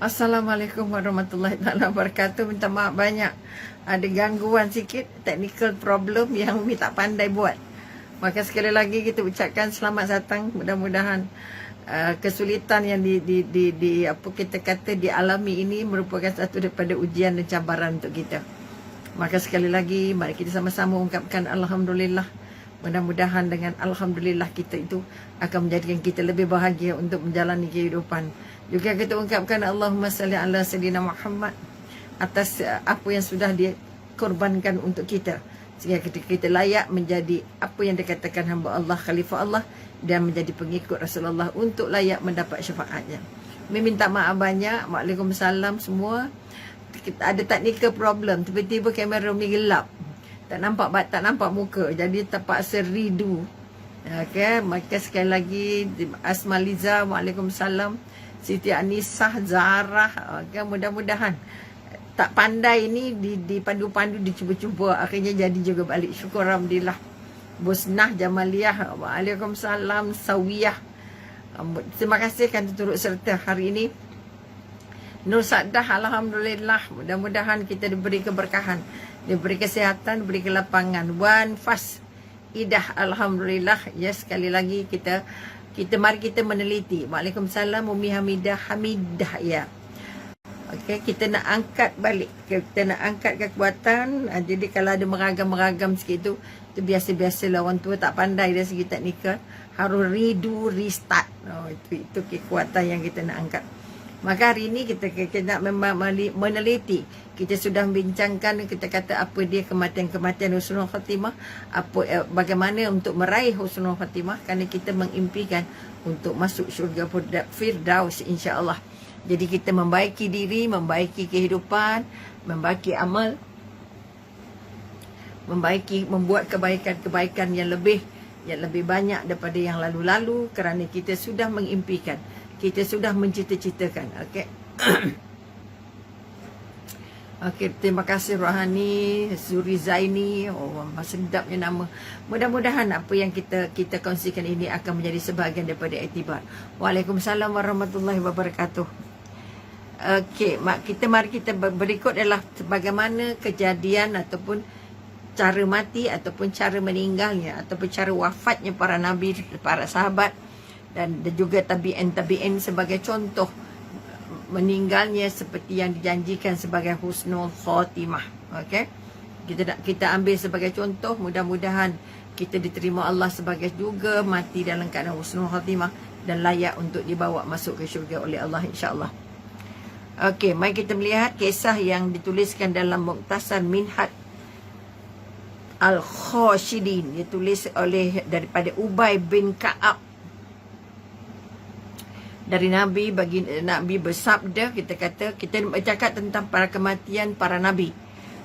Assalamualaikum warahmatullahi wabarakatuh. Minta maaf banyak. Ada gangguan sikit, technical problem yang Umi tak pandai buat. Maka sekali lagi kita ucapkan selamat datang. Mudah-mudahan kesulitan yang apa kita kata dialami ini merupakan satu daripada ujian dan cabaran untuk kita. Maka sekali lagi mari kita sama-sama ungkapkan alhamdulillah. Mudah-mudahan dengan alhamdulillah kita itu akan menjadikan kita lebih bahagia untuk menjalani kehidupan. Juga kita ungkapkan Allahumma salli ala sayyidina Muhammad atas apa yang sudah dikorbankan untuk kita, sehingga kita layak menjadi apa yang dikatakan hamba Allah, khalifah Allah, dan menjadi pengikut Rasulullah untuk layak mendapat syafaatnya. Minta maaf banyak. Waalaikumsalam semua. Ada technical problem, tiba-tiba kamera Umi gelap, tak nampak muka, jadi terpaksa redo. Okay, maka sekali lagi Asmaliza, waalaikumsalam. Siti Anisah, Zarah, okay, mudah-mudahan tak pandai ni dipandu-pandu, dicuba-cuba, akhirnya jadi juga balik. Syukur alhamdulillah. Busnah Jamaliyah, waalaikumsalam. Sawiyah, terima kasih kan turut serta hari ini. Nur Sadah, alhamdulillah. Mudah-mudahan kita diberi keberkahan, diberi kesihatan, diberi kelapangan. Wan Fas Idah, alhamdulillah. Ya, sekali lagi kita mari kita meneliti. Waalaikumsalam Umi Hamidah ya. Okey, kita nak angkat balik. Kita nak angkat kekuatan. Jadi kalau ada meragam-meragam sikit tu biasa-biasalah, orang tua tak pandai dari segi teknikal. Harus redo, restart. Itu kekuatan yang kita nak angkat. Maka hari ini kita nak meneliti. Kita sudah membincangkan, kita kata apa dia kematian husnul khatimah, bagaimana untuk meraih husnul khatimah, kerana kita mengimpikan untuk masuk syurga Firdaus insya-Allah. Jadi kita membaiki diri, membaiki kehidupan, membaiki amal, membuat kebaikan-kebaikan yang lebih banyak daripada yang lalu-lalu, kerana kita sudah mengimpikan, kita sudah mencita-citakan. Okey. Okey, terima kasih Rohani, Zuri Zaini. Oh, sedapnya nama. Mudah-mudahan apa yang kita kongsikan ini akan menjadi sebahagian daripada iktibar. Waalaikumsalam warahmatullahi wabarakatuh. Okey, mari kita berikut adalah bagaimana kejadian ataupun cara mati ataupun cara meninggalnya ataupun cara wafatnya para nabi, para sahabat, dan juga tabi'in sebagai contoh meninggalnya seperti yang dijanjikan sebagai husnul khatimah. Okey, kita ambil sebagai contoh. Mudah-mudahan kita diterima Allah sebagai juga mati dalam keadaan husnul khatimah dan layak untuk dibawa masuk ke syurga oleh Allah insya-Allah. Okey, mari kita melihat kisah yang dituliskan dalam Mukhtasar Minhat Al-Khashidin, ditulis daripada Ubay bin Ka'ab. Dari Nabi bersabda, kita bercakap tentang para kematian para Nabi.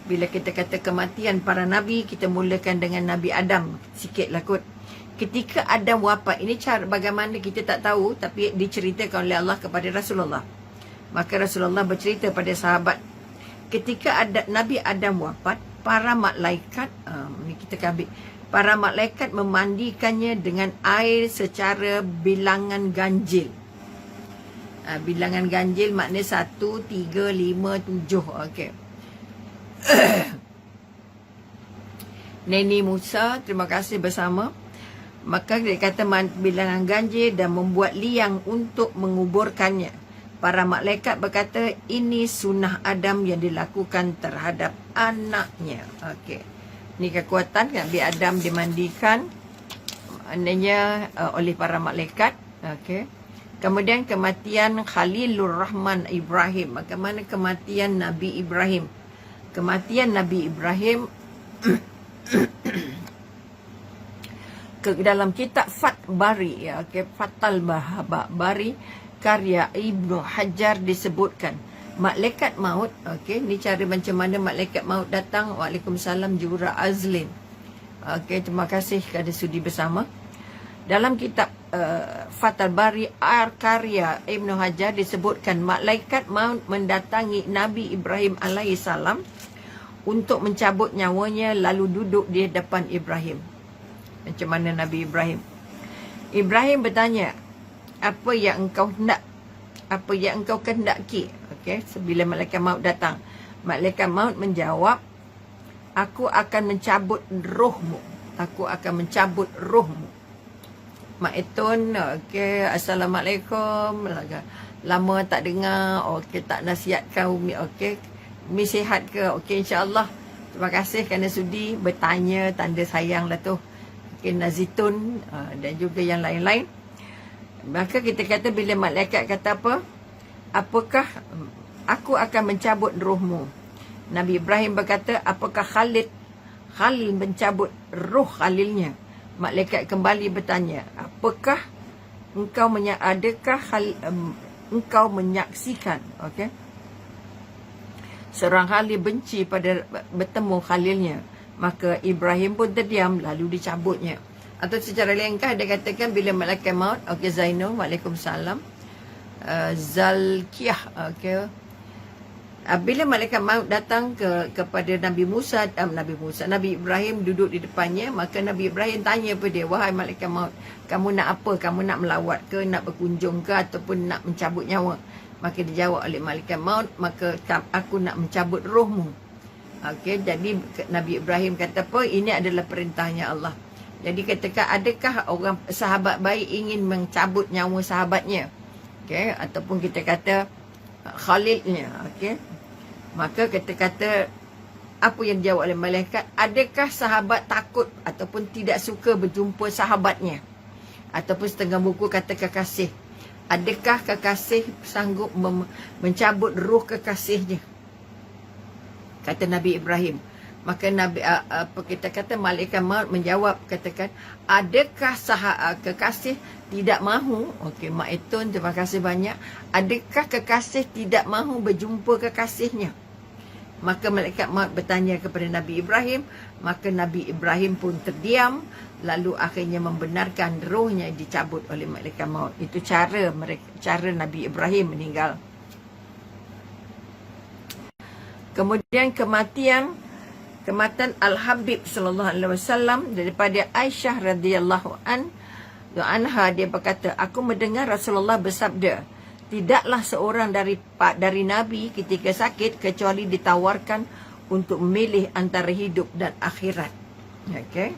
Bila kita kata kematian para Nabi, kita mulakan dengan Nabi Adam. Sikitlah kot. Ketika Adam wafat, ini cara bagaimana kita tak tahu, tapi diceritakan oleh Allah kepada Rasulullah. Maka Rasulullah bercerita pada sahabat, ketika Nabi Adam wafat, para malaikat, para malaikat memandikannya dengan air secara bilangan ganjil. Bilangan ganjil maknanya 1, 3, 5, 7. Okey. Neni Musa, terima kasih bersama. Maka dia kata bilangan ganjil dan membuat liang untuk menguburkannya. Para malaikat berkata, ini sunnah Adam yang dilakukan terhadap anaknya. Okey. Ini kekuatan Nabi Adam dimandikan, maknanya oleh para malaikat. Okey. Kemudian kematian Khalilur Rahman Ibrahim. Bagaimana kematian Nabi Ibrahim? Kematian Nabi Ibrahim dalam kitab Fath Bari, ya, okay, Fathul Bari karya Ibnu Hajar disebutkan malaikat maut. Okey, ni cara macam mana malaikat maut datang. Waalaikumsalam Jura Azlin. Okey, terima kasih kerana sudi bersama. Dalam kitab Fathul Bari karya Ibnu Hajar disebutkan malaikat maut mendatangi Nabi Ibrahim alaihissalam untuk mencabut nyawanya, lalu duduk di depan Ibrahim. Macam mana Nabi Ibrahim? Ibrahim bertanya, apa yang engkau kehendaki? Okey, bila malaikat maut datang, malaikat maut menjawab, aku akan mencabut rohmu. Aku akan mencabut rohmu. Mak Etun, okey, Assalamualaikum. Lama tak dengar, okey, tak nasihatkan Umi, okey. Umi sihat ke? Okey, insyaAllah. Terima kasih kerana sudi bertanya, tanda sayang lah tu. Okey, Nazitun dan juga yang lain-lain. Maka kita kata bila malaikat kata apa? Apakah aku akan mencabut rohmu? Nabi Ibrahim berkata, apakah Khalil mencabut roh Khalilnya? Malaikat kembali bertanya, apakah engkau menyaksikan, okey, seorang Khalil benci pada bertemu Khalilnya? Maka Ibrahim pun terdiam, lalu dicabutnya. Atau secara ringkas dia katakan bila malaikat maut, okey, Zainul, waalaikumsalam, Zalkiyah, okey, bila malaikat maut datang kepada Nabi Ibrahim duduk di depannya, maka Nabi Ibrahim tanya kepada dia, wahai malaikat maut, kamu nak apa? Kamu nak melawat ke, nak berkunjung ke, ataupun nak mencabut nyawa? Maka dijawab oleh malaikat maut, maka aku nak mencabut rohmu. Okey, jadi Nabi Ibrahim kata apa? Ini adalah perintahnya Allah. Jadi katakan, adakah orang sahabat baik ingin mencabut nyawa sahabatnya? Okey, ataupun kita kata Khalilnya, okey. Maka kita kata, apa yang dijawab oleh malaikat, adakah sahabat takut ataupun tidak suka berjumpa sahabatnya? Ataupun setengah buku kata kekasih, adakah kekasih sanggup mencabut roh kekasihnya? Kata Nabi Ibrahim. Maka kita kata malaikat maut menjawab, katakan, adakah kekasih tidak mahu? Okey, Mak Etun, terima kasih banyak. Adakah kekasih tidak mahu berjumpa kekasihnya? Maka malaikat maut bertanya kepada Nabi Ibrahim. Maka Nabi Ibrahim pun terdiam, lalu akhirnya membenarkan rohnya dicabut oleh malaikat maut. Itu cara Nabi Ibrahim meninggal. Kemudian kematian Al-Habib sallallahu alaihi wasallam daripada Aisyah radhiyallahu anha, dia berkata, aku mendengar Rasulullah bersabda, tidaklah seorang dari Nabi ketika sakit kecuali ditawarkan untuk memilih antara hidup dan akhirat. Okey.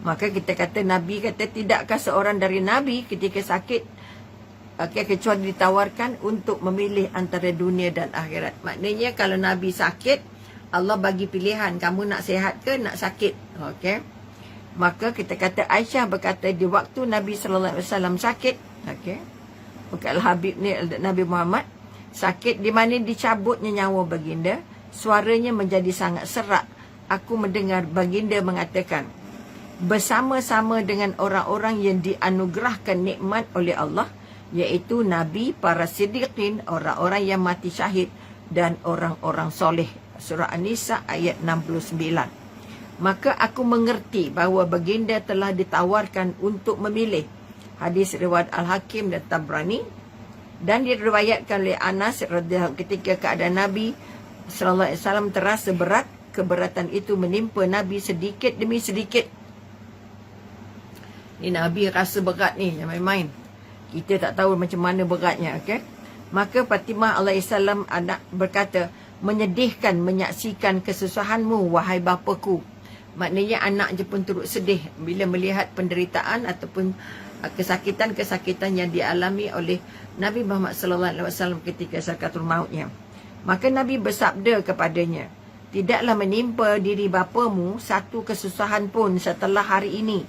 Maka kita kata, Nabi kata, tidakkah seorang dari Nabi ketika sakit, okey, kecuali ditawarkan untuk memilih antara dunia dan akhirat. Maknanya kalau Nabi sakit, Allah bagi pilihan, kamu nak sihat ke nak sakit. Okey. Maka kita kata Aisyah berkata, di waktu Nabi sallallahu alaihi wasallam sakit, okey, bukan Al-Habib ni, Nabi Muhammad sakit, di mana dicabutnya nyawa baginda, suaranya menjadi sangat serak. Aku mendengar baginda mengatakan, bersama-sama dengan orang-orang yang dianugerahkan nikmat oleh Allah, iaitu Nabi, para siddiqin, orang-orang yang mati syahid, dan orang-orang soleh. Surah An-Nisa ayat 69. Maka aku mengerti bahawa baginda telah ditawarkan untuk memilih. Hadis riwayat Al-Hakim dan Tabrani. Dan diriwayatkan oleh Anas radhiyallahu ketika keadaan Nabi sallallahu alaihi wasallam terasa berat, keberatan itu menimpa Nabi sedikit demi sedikit. Ni Nabi rasa berat ni, jangan main-main. Kita tak tahu macam mana beratnya, okey? Maka Fatimah alaihissalam anak berkata, menyedihkan menyaksikan kesusahanmu, wahai bapaku. Maknanya anak je pun turut sedih bila melihat penderitaan ataupun kesakitan-kesakitan yang dialami oleh Nabi Muhammad sallallahu alaihi wasallam ketika sakaratul mautnya. Maka Nabi bersabda kepadanya, tidaklah menimpa diri bapamu satu kesusahan pun setelah hari ini.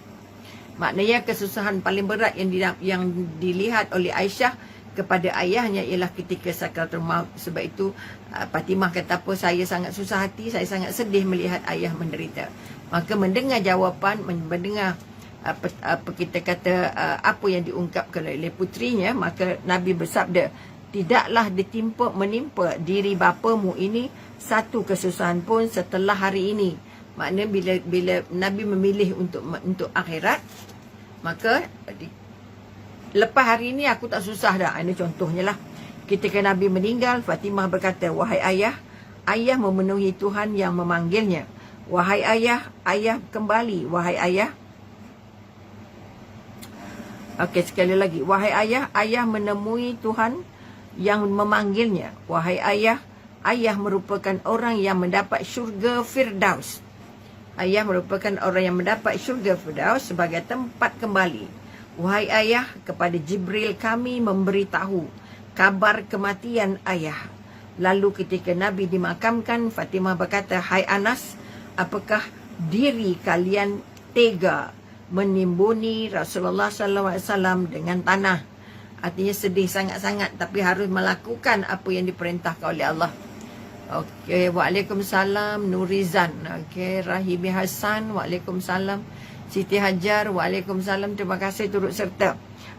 Maknanya kesusahan paling berat yang dilihat oleh Aisyah kepada ayahnya ialah ketika sakaratul maut. Sebab itu Fatimah kata apa, saya sangat susah hati, saya sangat sedih melihat ayah menderita. Maka mendengar jawapan, mendengar apa kita kata apa yang diungkapkan oleh putrinya, maka Nabi bersabda, tidaklah menimpa diri bapamu ini satu kesusahan pun setelah hari ini. Maknanya bila Nabi memilih untuk akhirat, maka lepas hari ini aku tak susah dah. Ini contohnya lah. Ketika Nabi meninggal, Fatimah berkata, wahai ayah, ayah memenuhi Tuhan yang memanggilnya. Wahai ayah, ayah kembali. Wahai ayah. Okey, sekali lagi. Wahai ayah, ayah menemui Tuhan yang memanggilnya, wahai ayah, ayah merupakan orang yang mendapat syurga Firdaus. Ayah merupakan orang yang mendapat syurga Firdaus sebagai tempat kembali. Wahai ayah, kepada Jibril kami memberitahu kabar kematian ayah. Lalu ketika Nabi dimakamkan, Fatimah berkata, hai Anas, apakah diri kalian tega menimbuni Rasulullah SAW dengan tanah? Artinya sedih sangat-sangat, tapi harus melakukan apa yang diperintahkan oleh Allah. Okey, waalaikumsalam Nurizan. Okey, Rahimi Hasan, waalaikumsalam. Siti Hajar, waalaikumsalam. Terima kasih turut serta.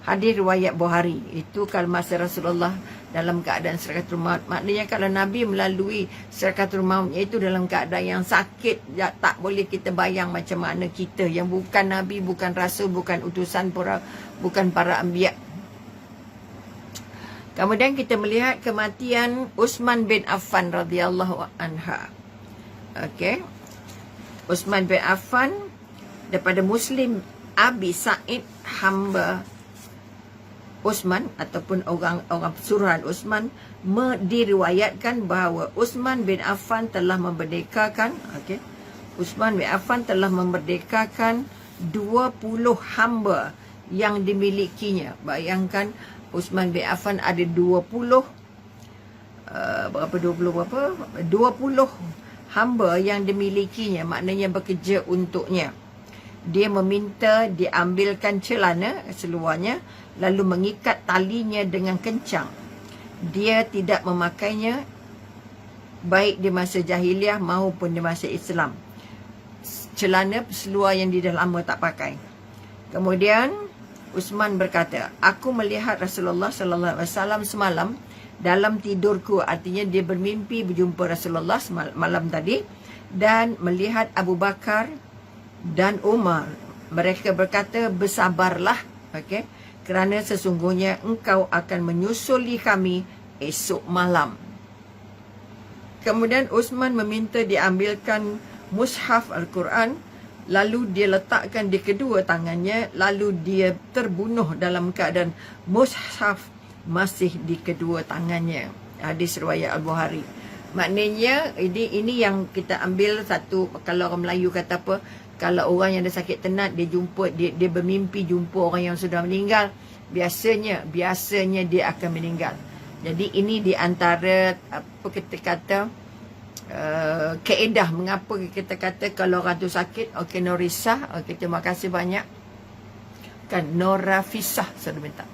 Hadis riwayat Bukhari. Itu kalau masa Rasulullah dalam keadaan sakaratul maut. Maknanya kalau Nabi melalui sakaratul mautnya itu dalam keadaan yang sakit, tak boleh kita bayang macam mana kita yang bukan Nabi, bukan Rasul, bukan utusan, bukan para anbiya. Kemudian kita melihat kematian Uthman bin Affan radhiyallahu anha. Okey. Uthman bin Affan daripada Muslim Abi Sa'id hamba Uthman ataupun orang suruhan Uthman diriwayatkan bahawa Uthman bin Affan telah memerdekakan, okey. Uthman bin Affan telah memerdekakan 20 hamba yang dimilikinya. Bayangkan Uthman bin Affan ada 20 hamba yang dimilikinya, maknanya bekerja untuknya. Dia meminta diambilkan celana seluarnya, lalu mengikat talinya dengan kencang. Dia tidak memakainya baik di masa jahiliah maupun di masa Islam. Celana seluar yang dia dah lama tak pakai. Kemudian Uthman berkata, aku melihat Rasulullah sallallahu alaihi wasallam semalam dalam tidurku. Artinya dia bermimpi berjumpa Rasulullah malam tadi dan melihat Abu Bakar dan Umar. Mereka berkata, bersabarlah, okey, kerana sesungguhnya engkau akan menyusuli kami esok malam. Kemudian Uthman meminta diambilkan mushaf Al-Quran, lalu dia letakkan di kedua tangannya, lalu dia terbunuh dalam keadaan mushaf masih di kedua tangannya. Hadis riwayat Al-Bukhari. Maknanya ini yang kita ambil satu, kalau orang Melayu kata apa, kalau orang yang ada sakit tenat, dia bermimpi jumpa orang yang sudah meninggal, biasanya dia akan meninggal. Jadi ini di antara apa kita kata kaedah mengapa kita kata kalau orang tu sakit, okey, no risah. Okey, terima kasih banyak. Kan no rafisah, saya minta.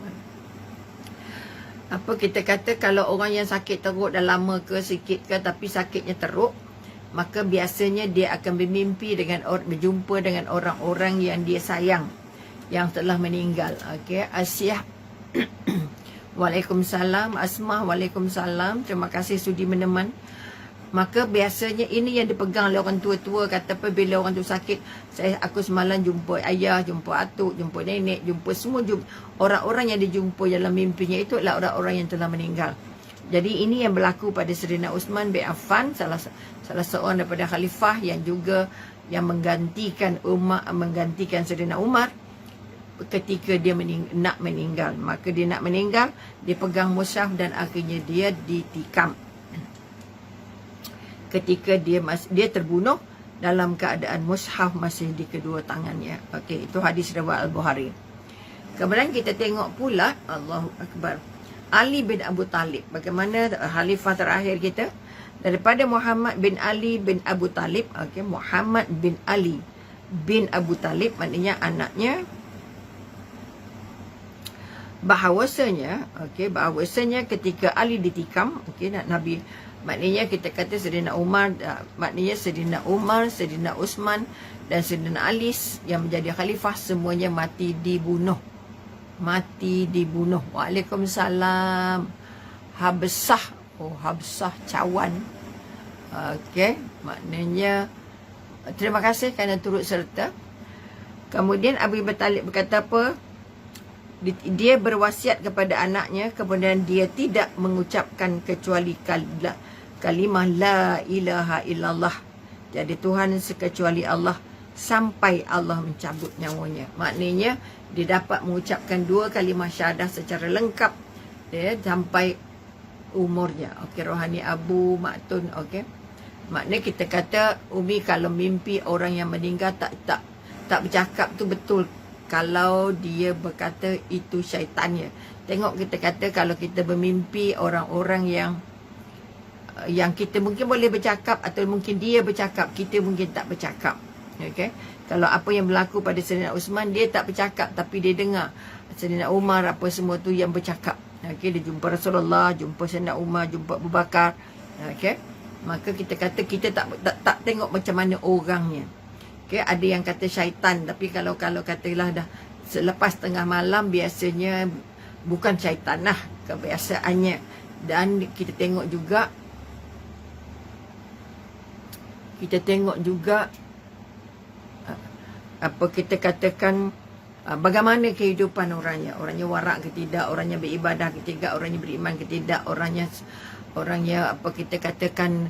Apa kita kata kalau orang yang sakit teruk dah lama ke sikit ke, tapi sakitnya teruk, maka biasanya dia akan bermimpi berjumpa dengan orang-orang yang dia sayang, yang telah meninggal. Okey, Asyah waalaikumsalam. Asmah, waalaikumsalam. Terima kasih sudi meneman. Maka biasanya ini yang dipegang oleh orang tua-tua, kata apa, bila orang tu sakit, aku semalam jumpa ayah, jumpa atuk, jumpa nenek, jumpa semua, orang-orang yang dijumpa dalam mimpinya itu adalah orang-orang yang telah meninggal. Jadi ini yang berlaku pada Sayyidina Uthman bin Affan, salah seorang daripada khalifah yang juga yang menggantikan Sayyidina Umar ketika dia nak meninggal. Maka dia nak meninggal, dia pegang mushaf dan akhirnya dia ditikam. Ketika dia terbunuh dalam keadaan mushaf masih di kedua tangannya. Okey, itu hadis riwayat Al-Bukhari. Kemudian kita tengok pula, Allahu Akbar, Ali bin Abu Talib. Bagaimana khalifah terakhir kita? Daripada Muhammad bin Ali bin Abu Talib. Okey, Muhammad bin Ali bin Abu Talib, maknanya anaknya. Bahawasanya ketika Ali ditikam, okey, Nabi, maknanya kita kata Sayyidina Umar, Sayyidina Uthman dan Sayyidina Ali yang menjadi khalifah semuanya mati dibunuh. Waalaikumsalam. Habsah cawan. Okey, maknanya terima kasih kerana turut serta. Kemudian Abu Talib berkata apa? Dia berwasiat kepada anaknya, kemudian dia tidak mengucapkan kecuali kalimah la ilaha illallah, tiada Tuhan sekecuali Allah, sampai Allah mencabut nyawanya. Maknanya dia dapat mengucapkan dua kalimah syahadah secara lengkap, sampai umurnya. Okey, rohani Abu Maktun. Okey, maknanya kita kata Umi, kalau mimpi orang yang meninggal tak bercakap tu betul kalau dia berkata itu syaitannya. Tengok, kita kata kalau kita bermimpi orang-orang yang kita mungkin boleh bercakap atau mungkin dia bercakap, kita mungkin tak bercakap. Okey, kalau apa yang berlaku pada Sayyidina Uthman, dia tak bercakap tapi dia dengar Sayyidina Umar apa semua tu yang bercakap. Okey, dia jumpa Rasulullah, jumpa Sayyidina Umar, jumpa Abu Bakar. Okey, maka kita kata kita tak tengok macam mana orangnya. Okey, ada yang kata syaitan, tapi kalau katalah dah selepas tengah malam, biasanya bukan syaitan lah kebiasaannya. Dan kita tengok juga apa kita katakan, bagaimana kehidupan orangnya warak ke tidak, orangnya beribadah ke tidak, orangnya beriman ke tidak, orangnya apa kita katakan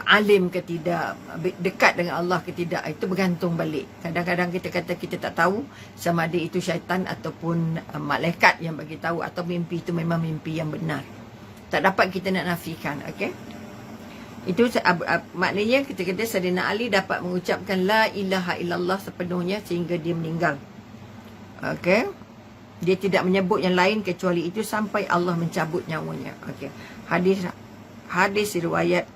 alim ke tidak, dekat dengan Allah ke tidak. Itu bergantung balik. Kadang-kadang kita kata kita tak tahu sama ada itu syaitan ataupun malaikat yang bagi tahu, atau mimpi itu memang mimpi yang benar. Tak dapat kita nak nafikan. Okey, itu maknanya kita kata Sayyidina Ali dapat mengucapkan la ilaha illallah sepenuhnya sehingga dia meninggal. Okey, dia tidak menyebut yang lain kecuali itu sampai Allah mencabut nyawanya. Okey, hadis riwayat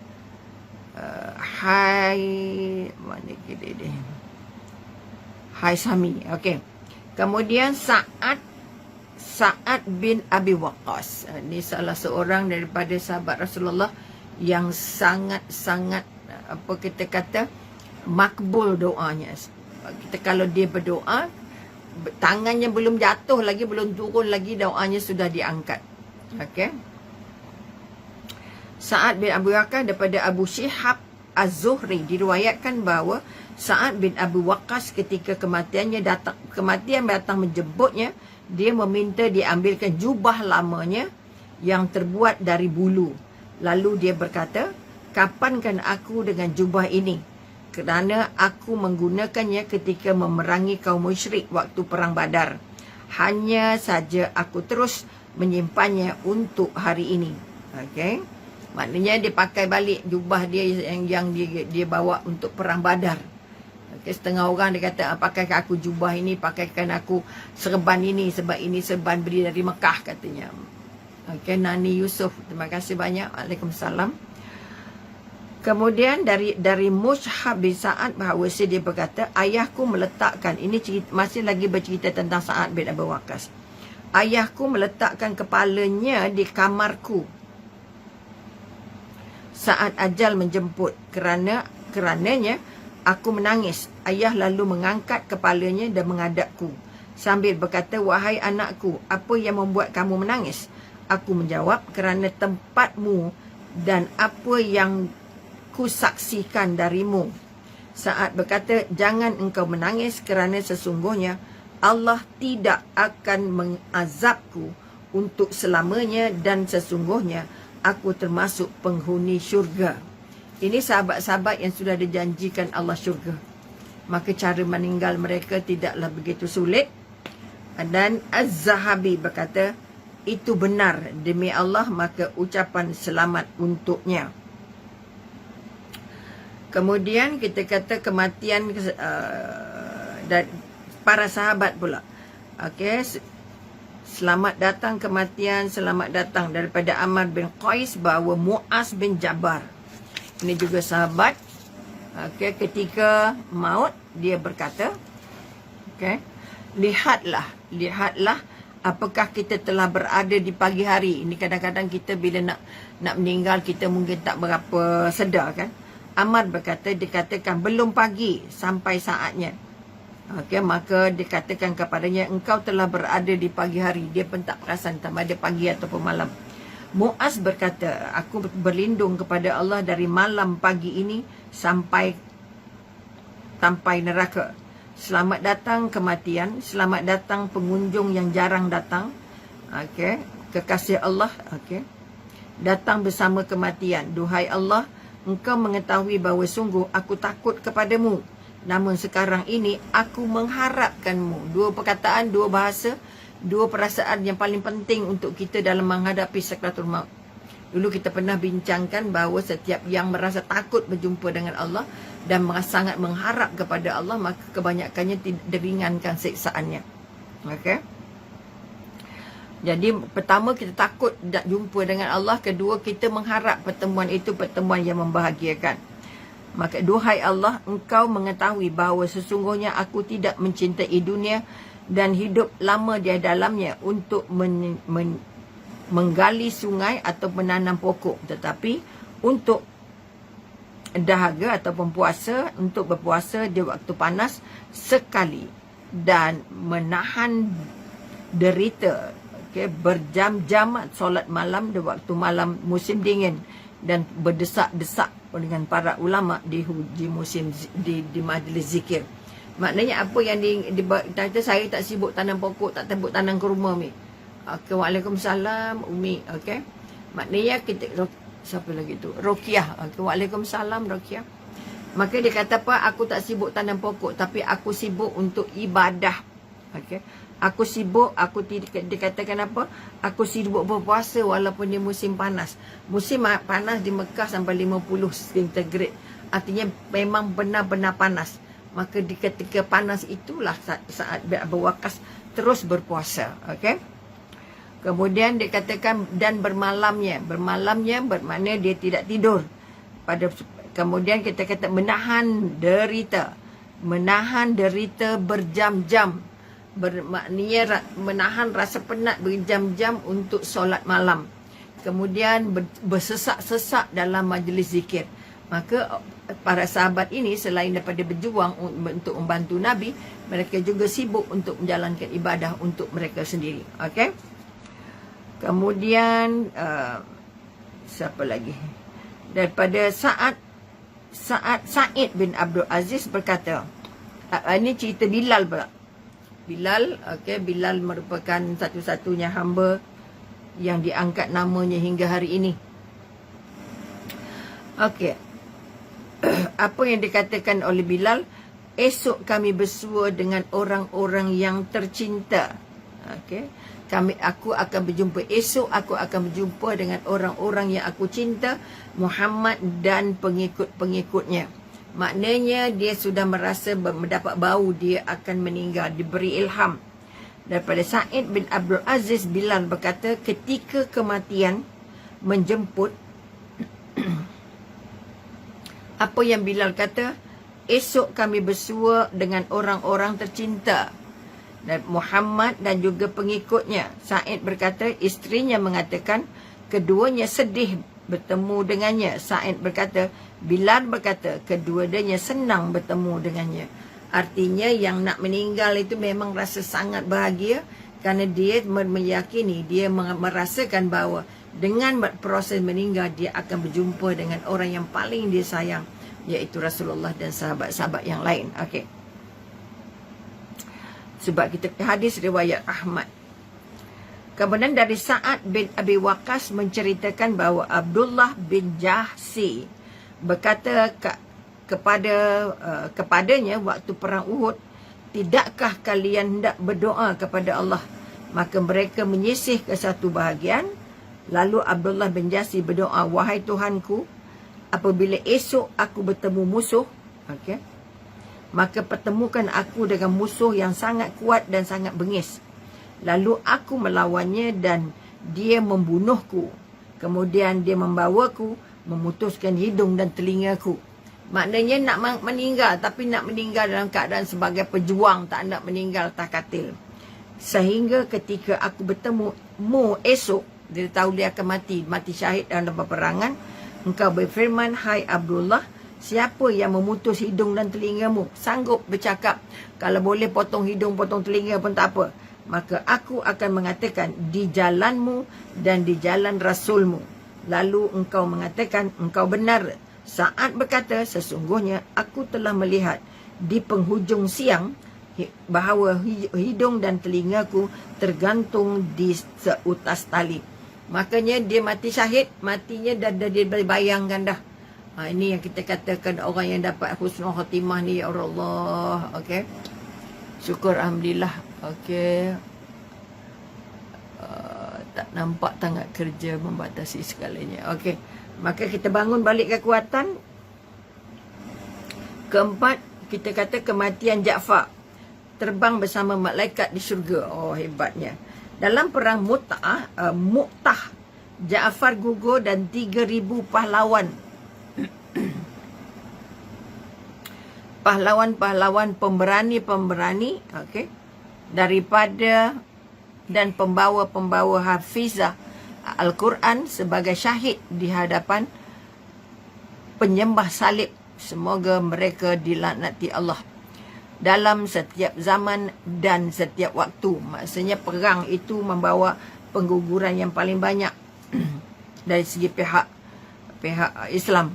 Haisami. Okey, kemudian Sa'ad bin Abi Waqqas, ini salah seorang daripada sahabat Rasulullah yang sangat-sangat apa kita kata makbul doanya. Kita kalau dia berdoa, tangannya belum jatuh lagi, belum turun lagi, doanya sudah diangkat. Okey, Sa'ad bin Abi Waqqas daripada Abu Syihab Az-Zuhri diriwayatkan bahawa Sa'ad bin Abi Waqqas ketika kematian datang menjemputnya, dia meminta diambilkan jubah lamanya yang terbuat dari bulu. Lalu dia berkata, kapankan aku dengan jubah ini? Kerana aku menggunakannya ketika memerangi kaum musyrik waktu perang Badar. Hanya saja aku terus menyimpannya untuk hari ini. Okey, maknanya dia pakai balik jubah dia yang dia bawa untuk perang Badar. Okay, setengah orang dia kata, pakaikan aku jubah ini, pakaikan aku serban ini, sebab ini serban beri dari Mekah katanya. Okey, Nani Yusuf, terima kasih banyak. Waalaikumsalam. Kemudian dari Mushab bin Sa'ad bahawa dia berkata, ayahku meletakkan, ini cerita, masih lagi bercerita tentang Sa'ad bin Abi Waqqas. Ayahku meletakkan kepalanya di kamarku saat ajal menjemput. Kerananya aku menangis. Ayah lalu mengangkat kepalanya dan menghadapku sambil berkata, wahai anakku, apa yang membuat kamu menangis? Aku menjawab, kerana tempatmu dan apa yang kusaksikan darimu. Sa'ad berkata, jangan engkau menangis, kerana sesungguhnya Allah tidak akan mengazabku untuk selamanya, dan sesungguhnya aku termasuk penghuni syurga. Ini sahabat-sahabat yang sudah dijanjikan Allah syurga. Maka cara meninggal mereka tidaklah begitu sulit. Dan Az-Zahabi berkata, itu benar demi Allah, maka ucapan selamat untuknya. Kemudian kita kata kematian dan para sahabat pula. Okey, selamat datang kematian, selamat datang daripada Amr bin Qais bahawa Mu'az bin Jabbar, ini juga sahabat. Okey, ketika maut dia berkata, okey, lihatlah apakah kita telah berada di pagi hari. Ini kadang-kadang kita bila nak meninggal, kita mungkin tak berapa sedar kan. Amr berkata, dikatakan belum pagi sampai saatnya. Okey, maka dikatakan kepadanya, engkau telah berada di pagi hari. Dia pun tak perasan sama ada pagi ataupun malam. Mu'az berkata, aku berlindung kepada Allah dari malam pagi ini sampai neraka. Selamat datang kematian, selamat datang pengunjung yang jarang datang. Okey, kekasih Allah, okey, datang bersama kematian. Duhai Allah, engkau mengetahui bahawa sungguh aku takut kepadamu. Namun sekarang ini aku mengharapkanmu. Dua perkataan, dua bahasa Dua perasaan yang paling penting untuk kita dalam menghadapi sakratul maut. Dulu kita pernah bincangkan bahawa setiap yang merasa takut berjumpa dengan Allah dan sangat mengharap kepada Allah, maka kebanyakannya diringankan siksaannya. Okey. Jadi pertama kita takut nak jumpa dengan Allah, kedua kita mengharap pertemuan itu pertemuan yang membahagiakan. Maka duhai Allah, engkau mengetahui bahawa sesungguhnya aku tidak mencintai dunia dan hidup lama di dalamnya untuk menggali sungai atau menanam pokok, tetapi untuk dahaga ataupun puasa, untuk berpuasa di waktu panas sekali dan menahan derita, berjam-jam solat malam di waktu malam musim dingin dan berdesak-desak dengan para ulama di musim di majlis zikir. Maknanya apa yang kata saya tak sibuk tanam pokok, tak sibuk tanam kurma, Mi. Okay, waalaikumsalam Umi. Okey. Maknanya kita siapa lagi tu? Rokiah. Okay, waalaikumsalam Rokiah. Maka dia kata apa? Aku tak sibuk tanam pokok, tapi aku sibuk untuk ibadah. Okey. Aku sibuk, dikatakan apa? Aku sibuk berpuasa walaupun di musim panas. Musim panas di Mekah sampai 50 sentigrade. Artinya memang benar-benar panas. Maka di ketika panas itulah saat Abu Waqqas terus berpuasa. Okey. Kemudian dikatakan dan bermalamnya. Bermalamnya bermakna dia tidak tidur. Kemudian kita kata menahan derita. Menahan derita berjam-jam. Bermaknanya menahan rasa penat berjam-jam untuk solat malam. Kemudian bersesak-sesak dalam majlis zikir. Maka para sahabat ini selain daripada berjuang untuk membantu Nabi, mereka juga sibuk untuk menjalankan ibadah untuk mereka sendiri. Okey. Kemudian siapa lagi? Daripada Sa'id bin Abdul Aziz berkata, ini cerita Bilal pula. Bilal, okey, Bilal merupakan satu-satunya hamba yang diangkat namanya hingga hari ini. Okey. Apa yang dikatakan oleh Bilal? Esok kami bersua dengan orang-orang yang tercinta. Okey. Aku akan berjumpa esok, aku akan berjumpa dengan orang-orang yang aku cinta, Muhammad dan pengikut-pengikutnya. Maknanya dia sudah merasa mendapat bau dia akan meninggal, diberi ilham. Daripada Sa'id bin Abdul Aziz, Bilal berkata, ketika kematian menjemput, apa yang Bilal kata? Esok kami bersua dengan orang-orang tercinta, dan Muhammad dan juga pengikutnya. Sa'id berkata, isterinya mengatakan keduanya sedih bertemu dengannya. Sa'id berkata, Bilal berkata kedua-duanya senang bertemu dengannya. Artinya yang nak meninggal itu memang rasa sangat bahagia kerana dia meyakini, dia merasakan bahawa dengan proses meninggal dia akan berjumpa dengan orang yang paling dia sayang, iaitu Rasulullah dan sahabat-sahabat yang lain. Okey. Sebab kita hadis riwayat Ahmad. Kemudian dari Sa'ad bin Abi Waqqas menceritakan bahawa Abdullah bin Jahsi berkata kepadanya waktu perang Uhud, tidakkah kalian hendak berdoa kepada Allah? Maka mereka menyisih ke satu bahagian. Lalu Abdullah bin Jahsi berdoa, wahai Tuhanku, apabila esok aku bertemu musuh, okey, maka pertemukan aku dengan musuh yang sangat kuat dan sangat bengis. Lalu aku melawannya dan dia membunuhku. Kemudian dia membawaku, memutuskan hidung dan telingaku. Maknanya nak meninggal, tapi nak meninggal dalam keadaan sebagai pejuang, tak nak meninggal takatil. Sehingga ketika aku bertemu mu esok, dia tahu dia akan mati syahid dalam peperangan. Engkau berfirman, hai Abdullah, siapa yang memutus hidung dan telingamu sanggup bercakap, kalau boleh potong hidung, potong telinga pun tak apa. Maka aku akan mengatakan, di jalanmu dan di jalan Rasulmu. Lalu engkau mengatakan, engkau benar. Sa'ad berkata, sesungguhnya aku telah melihat di penghujung siang bahawa hidung dan telingaku tergantung di seutas tali. Makanya dia mati syahid, matinya dah dia bayangkan dah. Ini yang kita katakan orang yang dapat husnul khatimah ni, ya Allah. Okey. Syukur, alhamdulillah. Okey. nampak tangan kerja membatasi segalanya. Okey, maka kita bangun balik kekuatan. Keempat, kita kata kematian Ja'far, terbang bersama malaikat di syurga. Oh, hebatnya. Dalam perang Mu'tah, Ja'far gugur dan 3,000 pahlawan. Pahlawan-pahlawan pemberani-pemberani, okey, daripada dan pembawa-pembawa hafizah Al-Quran sebagai syahid di hadapan penyembah salib. Semoga mereka dilaknati Allah dalam setiap zaman dan setiap waktu. Maksudnya perang itu membawa pengguguran yang paling banyak dari segi pihak Islam.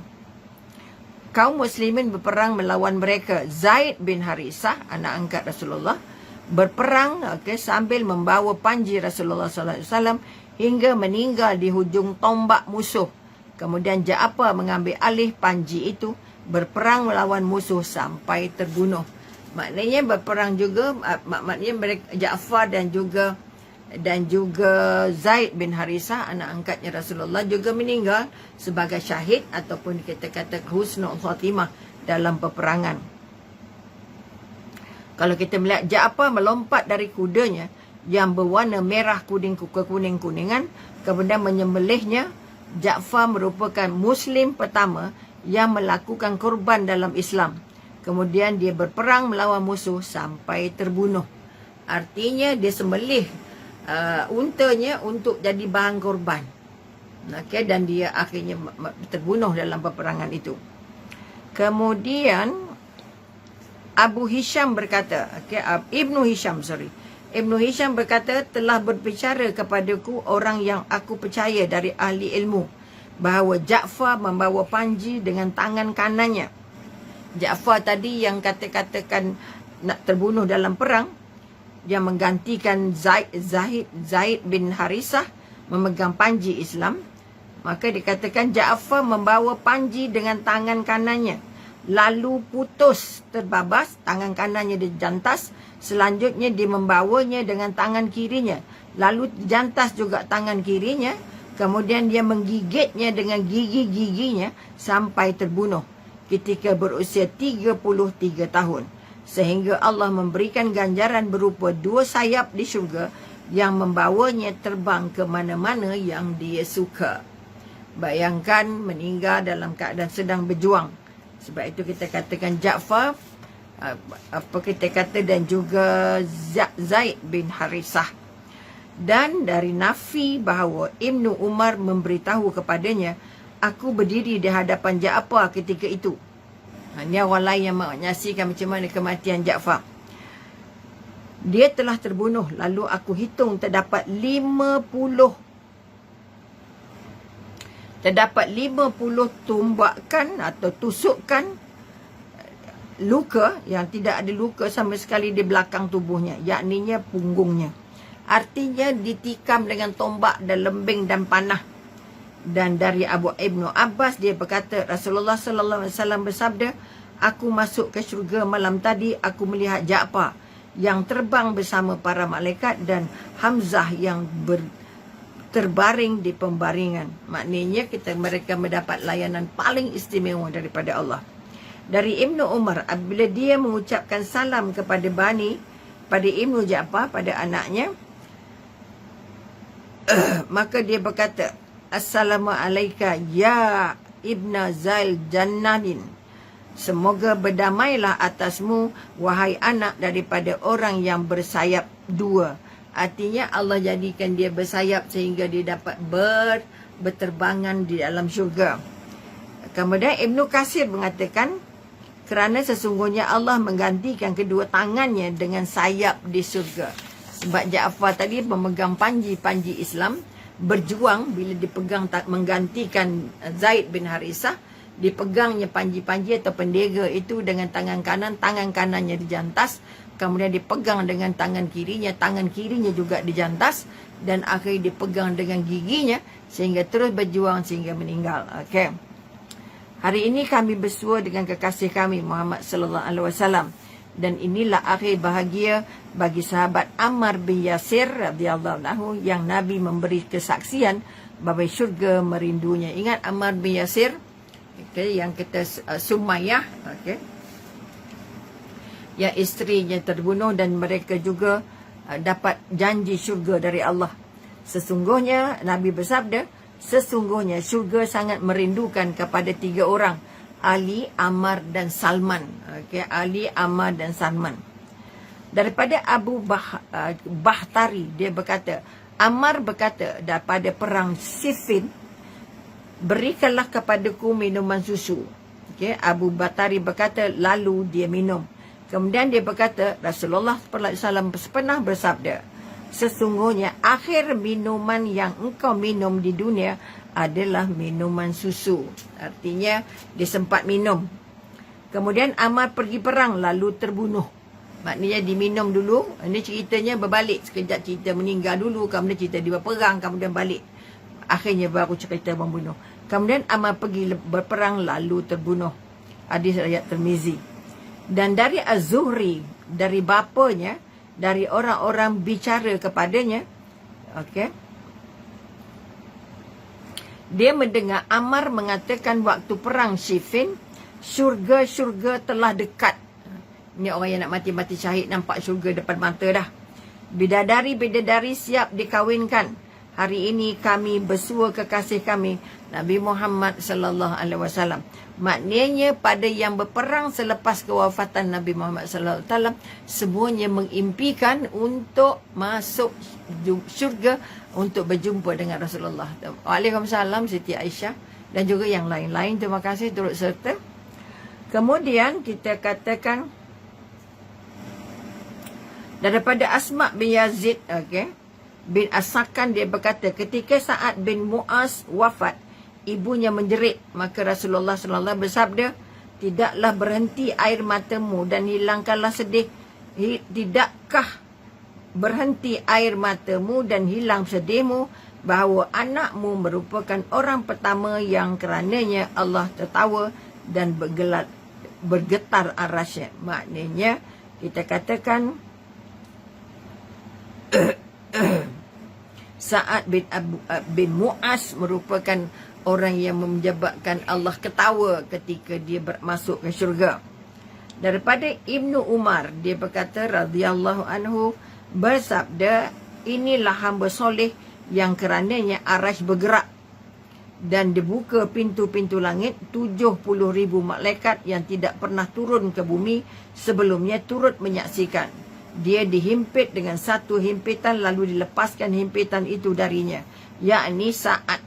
Kaum muslimin berperang melawan mereka. Zaid bin Harisah, anak angkat Rasulullah, berperang sambil membawa panji Rasulullah SAW hingga meninggal di hujung tombak musuh. Kemudian Ja'far mengambil alih panji itu, berperang melawan musuh sampai terbunuh. Maknanya berperang juga, maknanya mereka Ja'far dan juga Zaid bin Harisah, anak angkatnya Rasulullah, juga meninggal sebagai syahid ataupun kita kata husnul khatimah dalam peperangan. Kalau kita melihat Ja'far melompat dari kudanya yang berwarna merah kuning-kuningan, kemudian menyembelihnya. Ja'far merupakan Muslim pertama yang melakukan korban dalam Islam. Kemudian dia berperang melawan musuh sampai terbunuh. Artinya dia sembelih untanya untuk jadi bahan korban. Okay, dan dia akhirnya terbunuh dalam peperangan itu. Kemudian Ibnu Hisham berkata, telah berbicara kepadaku orang yang aku percaya dari ahli ilmu, bahawa Ja'far membawa panji dengan tangan kanannya. Ja'far tadi yang katakan nak terbunuh dalam perang, yang menggantikan Zaid bin Harisah memegang panji Islam, maka dikatakan Ja'far membawa panji dengan tangan kanannya, lalu putus terbabas, tangan kanannya dijantas. Selanjutnya dia membawanya dengan tangan kirinya, lalu dijantas juga tangan kirinya. Kemudian dia menggigitnya dengan gigi-giginya sampai terbunuh ketika berusia 33 tahun. Sehingga Allah memberikan ganjaran berupa 2 sayap di syurga yang membawanya terbang ke mana-mana yang dia suka. Bayangkan meninggal dalam keadaan sedang berjuang. Sebab itu kita katakan Ja'far, dan juga Zaid bin Harisah. Dan dari Nafi bahawa Ibnu Umar memberitahu kepadanya, aku berdiri di hadapan Ja'far ketika itu. Ini orang lain yang menyaksikan macam mana kematian Ja'far. Dia telah terbunuh, lalu aku hitung terdapat 50 tumbakan atau tusukan luka yang tidak ada luka sama sekali di belakang tubuhnya, yakninya punggungnya. Artinya ditikam dengan tombak dan lembing dan panah. Dan dari Ibnu Abbas dia berkata, Rasulullah sallallahu alaihi wasallam bersabda, aku masuk ke syurga malam tadi, aku melihat Ja'far yang terbang bersama para malaikat dan Hamzah yang terbaring di pembaringan. Maknanya mereka mendapat layanan paling istimewa daripada Allah. Dari Ibnu Umar, apabila dia mengucapkan salam kepada pada Ibnu Ja'far, pada anaknya, maka dia berkata, Assalamualaikum ya Ibna Zail Jannanin. Semoga berdamailah atasmu, wahai anak daripada orang yang bersayap 2. Artinya Allah jadikan dia bersayap sehingga dia dapat berterbangan di dalam syurga. Kemudian Ibnu Katsir mengatakan, kerana sesungguhnya Allah menggantikan kedua tangannya dengan sayap di syurga. Sebab Ja'far tadi memegang panji Islam, berjuang bila dipegang menggantikan Zaid bin Harisah, dipegangnya panji-panji atau pendera itu dengan tangan kanannya dijantas, kemudian dipegang dengan tangan kirinya juga dijantas, dan akhirnya dipegang dengan giginya sehingga terus berjuang sehingga meninggal. Okey. Hari ini kami bersua dengan kekasih kami Muhammad sallallahu alaihi wasallam Dan inilah akhir bahagia bagi sahabat Ammar bin Yasir radhiyallahu anhu yang Nabi memberi kesaksian bahawa syurga merindunya. Ingat Ammar bin Yasir, okay, yang kita Sumayyah, okay, yang isterinya terbunuh dan mereka juga dapat janji syurga dari Allah. Sesungguhnya Nabi bersabda, sesungguhnya syurga sangat merindukan kepada 3 orang, Ali, Ammar dan Salman. Okay, Ali, Ammar dan Salman. Daripada Abu Bahtari, dia berkata, Ammar berkata, daripada perang Siffin, berikanlah kepadaku minuman susu. Okay, Abu Bahtari berkata, lalu dia minum. Kemudian dia berkata, Rasulullah SAW pernah bersabda, sesungguhnya akhir minuman yang engkau minum di dunia adalah minuman susu. Artinya dia sempat minum. Kemudian Ammar pergi perang lalu terbunuh. Maknanya diminum dulu. Ini ceritanya berbalik. Sekejap cerita meninggal dulu, kemudian cerita dia berperang, kemudian balik. Akhirnya baru cerita membunuh. Kemudian Ammar pergi berperang lalu terbunuh. Hadis riwayat Tirmizi. Dan dari Az-Zuhri, dari bapanya, dari orang-orang bicara kepadanya, okey, dia mendengar Ammar mengatakan waktu perang Siffin, syurga-syurga telah dekat. Ni orang yang nak mati-mati syahid nampak syurga depan mata dah. Bidadari-bidadari siap dikawinkan. Hari ini kami bersua kekasih kami Nabi Muhammad sallallahu alaihi wasallam. Maknanya pada yang berperang selepas kewafatan Nabi Muhammad sallallahu alaihi wasallam, semuanya mengimpikan untuk masuk syurga, untuk berjumpa dengan Rasulullah. Waalaikumsalam Siti Aisyah dan juga yang lain-lain. Terima kasih turut serta. Kemudian kita katakan daripada Asma bin Yazid, okey, bin As-Sakan, dia berkata ketika Sa'ad bin Mu'az wafat, ibunya menjerit, maka Rasulullah SAW bersabda, tidaklah berhenti air matamu dan hilangkanlah sedih. Tidakkah berhenti air matamu dan hilang sedihmu bahawa anakmu merupakan orang pertama yang kerananya Allah tertawa dan bergetar arasnya. Maknanya kita katakan Sa'ad bin Mu'az merupakan orang yang menyebabkan Allah ketawa ketika dia masuk ke syurga. Daripada Ibnu Umar, dia berkata radhiyallahu anhu bersabda, inilah hamba soleh yang kerananya arasy bergerak dan dibuka pintu-pintu langit, 70,000 malaikat yang tidak pernah turun ke bumi sebelumnya turut menyaksikan. Dia dihimpit dengan satu himpitan lalu dilepaskan himpitan itu darinya, yakni Sa'ad.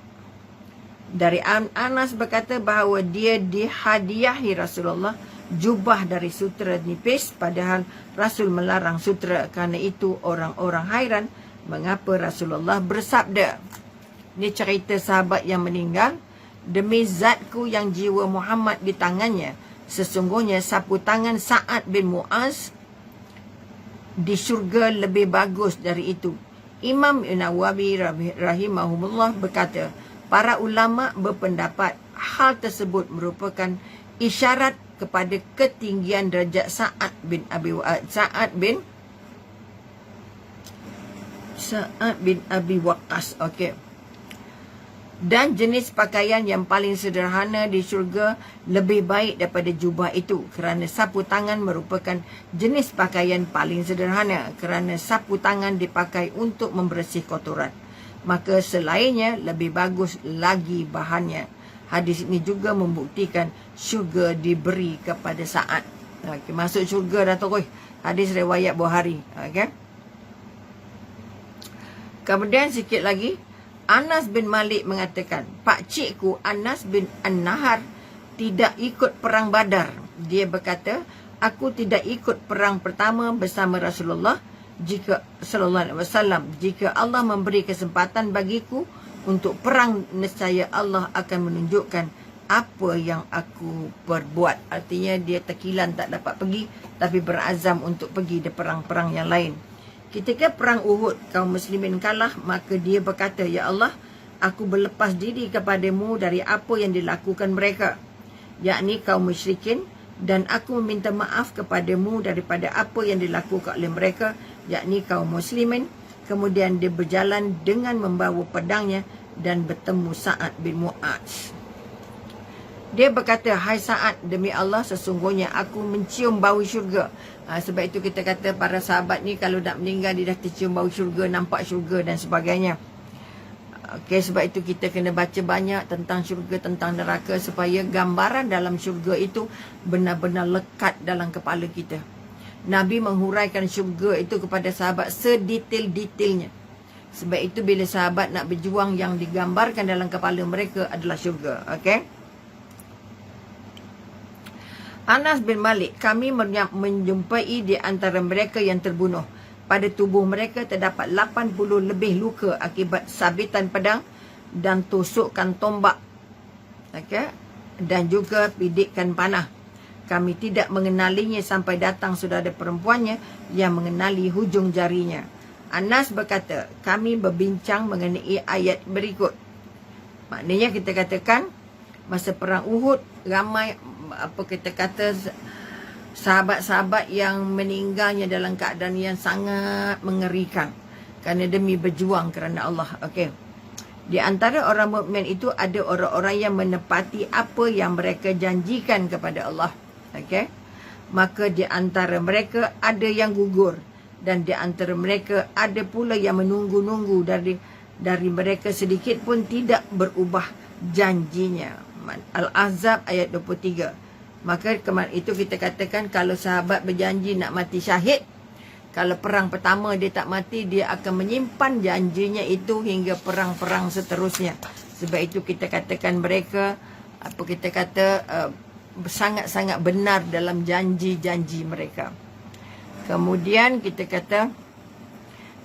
Dari Anas berkata bahawa dia dihadiahi Rasulullah jubah dari sutera nipis, padahal Rasul melarang sutera. Kerana itu orang-orang hairan mengapa Rasulullah bersabda. Ini cerita sahabat yang meninggal. Demi zatku yang jiwa Muhammad di tangannya, sesungguhnya sapu tangan Sa'ad bin Mu'az di syurga lebih bagus dari itu. Imam Nawawi rahimahumullah berkata, para ulama berpendapat hal tersebut merupakan isyarat kepada ketinggian derajat Sa'ad bin Abi Waqqas. Okey. Dan jenis pakaian yang paling sederhana di syurga lebih baik daripada jubah itu, kerana sapu tangan merupakan jenis pakaian paling sederhana, kerana sapu tangan dipakai untuk membersih kotoran. Maka selainnya lebih bagus lagi bahannya. Hadis ini juga membuktikan syurga diberi kepada Sa'ad. Okay, masuk syurga dah terus. Hadis riwayat Bukhari. Okay. Kemudian sikit lagi, Anas bin Malik mengatakan, pakcikku Anas bin An-Nahar tidak ikut perang Badar. Dia berkata, aku tidak ikut perang pertama bersama Rasulullah jika sallallahu alaihi wasallam. Jika Allah memberi kesempatan bagiku untuk perang, nescaya Allah akan menunjukkan apa yang aku perbuat. Artinya dia terkilan tak dapat pergi, tapi berazam untuk pergi di perang-perang yang lain. Ketika perang Uhud kaum muslimin kalah, maka dia berkata, ya Allah, aku berlepas diri kepadamu dari apa yang dilakukan mereka, yakni kaum musyrikin. Dan aku meminta maaf kepadamu daripada apa yang dilakukan oleh mereka, yakni kaum muslimin. Kemudian dia berjalan dengan membawa pedangnya dan bertemu Sa'ad bin Mu'adz. Dia berkata, hai Sa'ad, demi Allah sesungguhnya aku mencium bau syurga. Sebab itu kita kata para sahabat ni kalau nak meninggal dia dah tercium bau syurga, nampak syurga dan sebagainya. Okey, sebab itu kita kena baca banyak tentang syurga, tentang neraka, supaya gambaran dalam syurga itu benar-benar lekat dalam kepala kita. Nabi menghuraikan syurga itu kepada sahabat sedetail-detailnya. Sebab itu bila sahabat nak berjuang, yang digambarkan dalam kepala mereka adalah syurga. Okey. Anas bin Malik, kami menjumpai di antara mereka yang terbunuh. Pada tubuh mereka terdapat 80 lebih luka akibat sabitan pedang dan tusukan tombak. Okay? Dan juga pidikan panah. Kami tidak mengenalinya sampai datang saudara perempuannya yang mengenali hujung jarinya. Anas berkata, kami berbincang mengenai ayat berikut. Maknanya kita katakan, masa perang Uhud, ramai sahabat-sahabat yang meninggalnya dalam keadaan yang sangat mengerikan kerana demi berjuang kerana Allah. Okey. Di antara orang mukmin itu ada orang-orang yang menepati apa yang mereka janjikan kepada Allah. Okey. Maka di antara mereka ada yang gugur dan di antara mereka ada pula yang menunggu-nunggu, dari mereka sedikit pun tidak berubah janjinya. Al-Ahzab ayat 23. Maka kemarin itu kita katakan kalau sahabat berjanji nak mati syahid, kalau perang pertama dia tak mati, dia akan menyimpan janjinya itu hingga perang-perang seterusnya. Sebab itu kita katakan mereka sangat-sangat benar dalam janji-janji mereka. Kemudian kita kata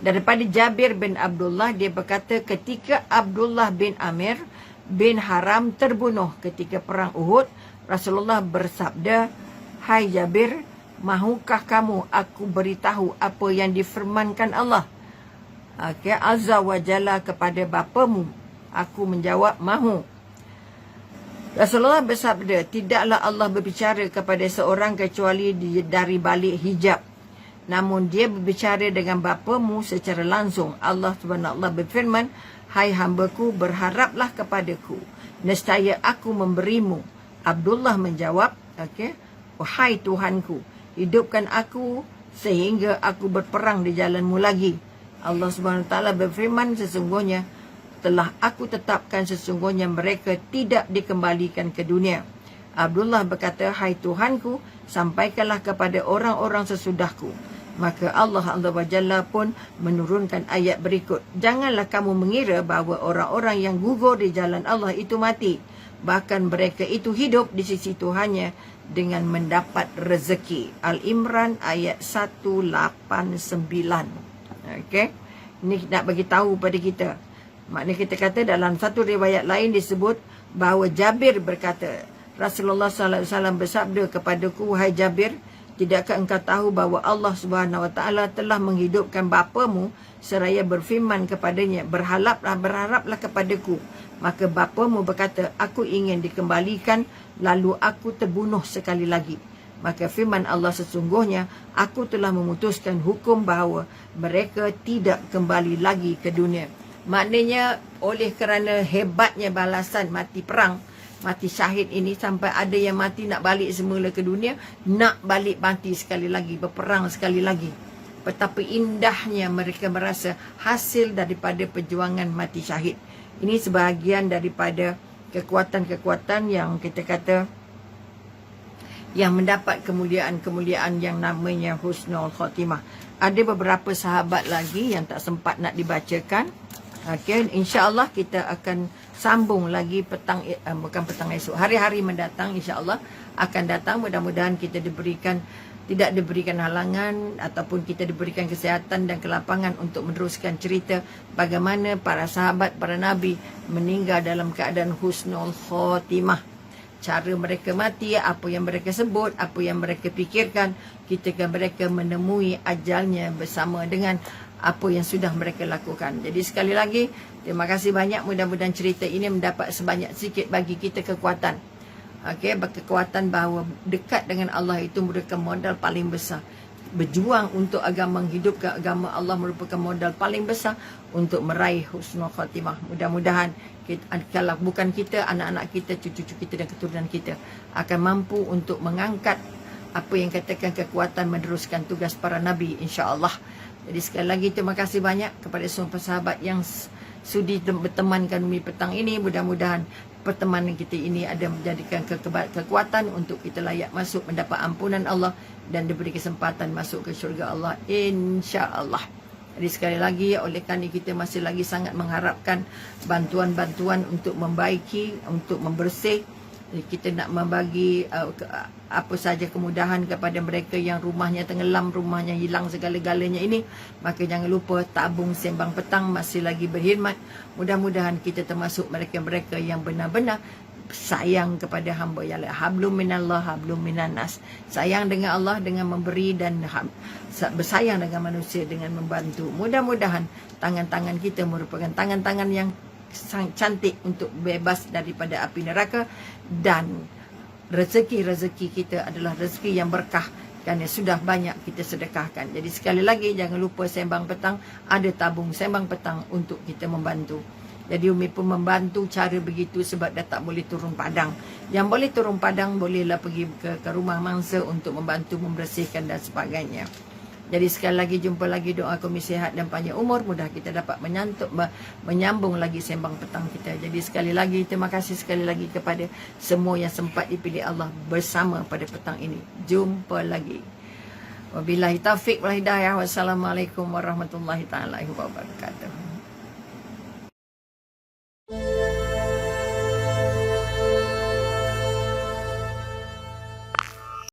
daripada Jabir bin Abdullah, dia berkata ketika Abdullah bin Amir bin Haram terbunuh ketika perang Uhud, Rasulullah bersabda, hai Jabir, mahukah kamu aku beritahu apa yang difirmankan Allah Azza wa Jalla kepada bapamu? Aku menjawab, mahu. Rasulullah bersabda, tidaklah Allah berbicara kepada seorang kecuali dari balik hijab. Namun dia berbicara dengan bapamu secara langsung. Allah SWT berfirman, hai hambaku, berharaplah kepadaku, nescaya aku memberimu. Abdullah menjawab, wahai Tuhanku, hidupkan aku sehingga aku berperang di jalanmu lagi. Allah SWT berfirman, sesungguhnya telah aku tetapkan sesungguhnya mereka tidak dikembalikan ke dunia. Abdullah berkata, hai Tuhanku, sampaikanlah kepada orang-orang sesudahku. Maka Allah Azza wa Jalla pun menurunkan ayat berikut. Janganlah kamu mengira bahawa orang-orang yang gugur di jalan Allah itu mati. Bahkan mereka itu hidup di sisi Tuhannya dengan mendapat rezeki. Al-Imran ayat 189. Okey. Ini nak bagi tahu pada kita. Maknanya kita kata dalam satu riwayat lain disebut bahawa Jabir berkata, Rasulullah SAW bersabda kepadaku, wahai Jabir, tidakkah engkau tahu bahawa Allah SWT telah menghidupkan bapamu seraya berfirman kepadanya, berharaplah kepadaku. Maka bapamu berkata, aku ingin dikembalikan, lalu aku terbunuh sekali lagi. Maka firman Allah, sesungguhnya aku telah memutuskan hukum bahawa mereka tidak kembali lagi ke dunia. Maknanya oleh kerana hebatnya balasan mati perang, mati syahid ini, sampai ada yang mati nak balik semula ke dunia, nak balik mati sekali lagi, berperang sekali lagi. Betapa indahnya mereka merasa hasil daripada perjuangan mati syahid. Ini sebahagian daripada kekuatan-kekuatan yang kita kata yang mendapat kemuliaan-kemuliaan yang namanya Husnul Khatimah. Ada beberapa sahabat lagi yang tak sempat nak dibacakan. Okey, insya-Allah kita akan sambung lagi bukan petang esok, hari-hari mendatang insya-Allah akan datang. Mudah-mudahan kita tidak diberikan halangan ataupun kita diberikan kesihatan dan kelapangan untuk meneruskan cerita bagaimana para sahabat, para nabi meninggal dalam keadaan husnul khatimah. Cara mereka mati, apa yang mereka sebut, apa yang mereka fikirkan ketika mereka menemui ajalnya bersama dengan apa yang sudah mereka lakukan. Jadi sekali lagi, terima kasih banyak. Mudah-mudahan cerita ini mendapat sebanyak sikit bagi kita kekuatan Okey, berkekuatan bahawa dekat dengan Allah itu merupakan modal paling besar. Berjuang untuk agama, menghidupkan agama Allah merupakan modal paling besar untuk meraih husnul khatimah. Mudah-mudahan kita, kalau bukan kita, anak-anak kita, cucu-cucu kita dan keturunan kita akan mampu untuk mengangkat apa yang katakan kekuatan meneruskan tugas para nabi, insya-Allah. Jadi sekali lagi terima kasih banyak kepada semua sahabat yang sudi berteman kami petang ini. Mudah-mudahan pertemanan kita ini ada menjadikan kekuatan untuk kita layak masuk mendapat ampunan Allah dan diberi kesempatan masuk ke syurga Allah, insya-Allah. Jadi sekali lagi, oleh kerana kita masih lagi sangat mengharapkan bantuan-bantuan untuk membaiki, untuk membersih. Jadi kita nak membagi apa saja kemudahan kepada mereka yang rumahnya tenggelam, rumahnya hilang segala-galanya ini. Maka jangan lupa tabung sembang petang masih lagi berkhidmat. Mudah-mudahan kita termasuk mereka-mereka yang benar-benar sayang kepada hamba ya Allah. Hablum minallah, hablum minannas. Sayang dengan Allah dengan memberi dan bersayang dengan manusia dengan membantu. Mudah-mudahan tangan-tangan kita merupakan tangan-tangan yang sangat cantik untuk bebas daripada api neraka, dan rezeki-rezeki kita adalah rezeki yang berkah kerana sudah banyak kita sedekahkan. Jadi sekali lagi jangan lupa sembang petang, ada tabung sembang petang untuk kita membantu. Jadi Umi pun membantu cara begitu sebab dah tak boleh turun padang. Yang boleh turun padang bolehlah pergi ke rumah mangsa untuk membantu membersihkan dan sebagainya. Jadi sekali lagi jumpa lagi, doa kami sihat dan panjang umur, mudah kita dapat menyambung lagi sembang petang kita. Jadi sekali lagi terima kasih sekali lagi kepada semua yang sempat dipilih Allah bersama pada petang ini. Jumpa lagi. Wabillahi taufiq wal hidayah. Wassalamualaikum warahmatullahi taala wabarakatuh.